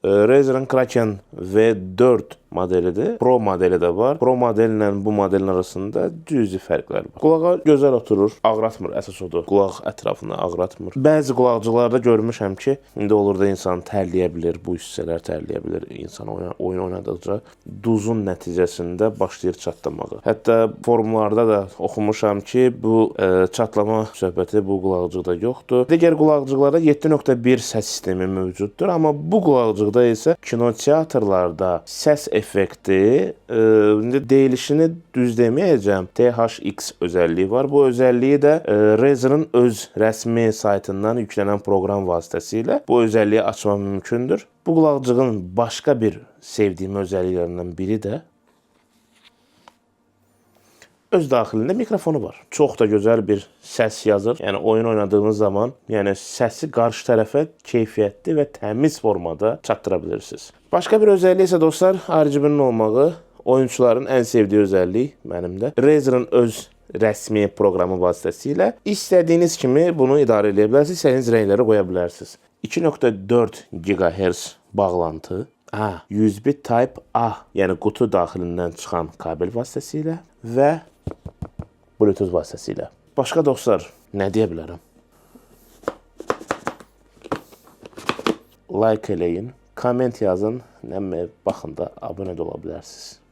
Razer'ın Kraken V4 modelidir. Pro modeli də var. Pro modellə bu modelin arasında cüzi fərqlər var. Qulağa gözəl oturur, ağratmır, əsas odur. Qulaq ətrafını ağratmır. Bəzi qulaqcıqlarda görmüşəm ki, indi olur da insan tərləyə bilir, bu hissələr tərləyə bilir insan oyun oynadıqca. Duzun nəticəsində başlayır çatlamağa. Hətta forumlarda da oxumuşam ki, bu çatlama söhbəti bu qulaqcıqda yoxdur. Digər qulaqcıqlarda 7.1 səs sistemi mövcuddur, amma bu qulaqcıqda isə kinoteatrlarda səs effekti, deyilişini düz deməyəcəm, THX özəlliyi var. Bu özəlliyi də Razer'ın öz rəsmi saytından yüklənən proqram vasitəsilə bu özəlliyi açmaq mümkündür. Bu qulaqcığın başqa bir sevdiyim özəlliklərindən biri də öz daxilində mikrofonu var. Çox da gözəl bir səs yazır. Yəni oyun oynadığınız zaman, yəni səsi qarşı tərəfə keyfiyyətli və təmiz formada çatdıra bilirsiniz. Başqa bir özəllik isə dostlar, RGB'nin olmağı oyunçuların ən sevdiyi özəllik mənim də. Razer'ın öz rəsmi proqramı vasitəsilə istədiyiniz kimi bunu idarə edə bilərsiniz, istədiyiniz rəngləri qoya bilərsiniz. 2.4 GHz bağlantı, USB Type-A, yəni qutu daxilindən çıxan kabel vasitəsilə və Bluetooth vasitəsilə. Başqa dostlar, nə deyə bilərəm? Like eləyin, komment yazın, baxın da abunə də ola bilərsiniz.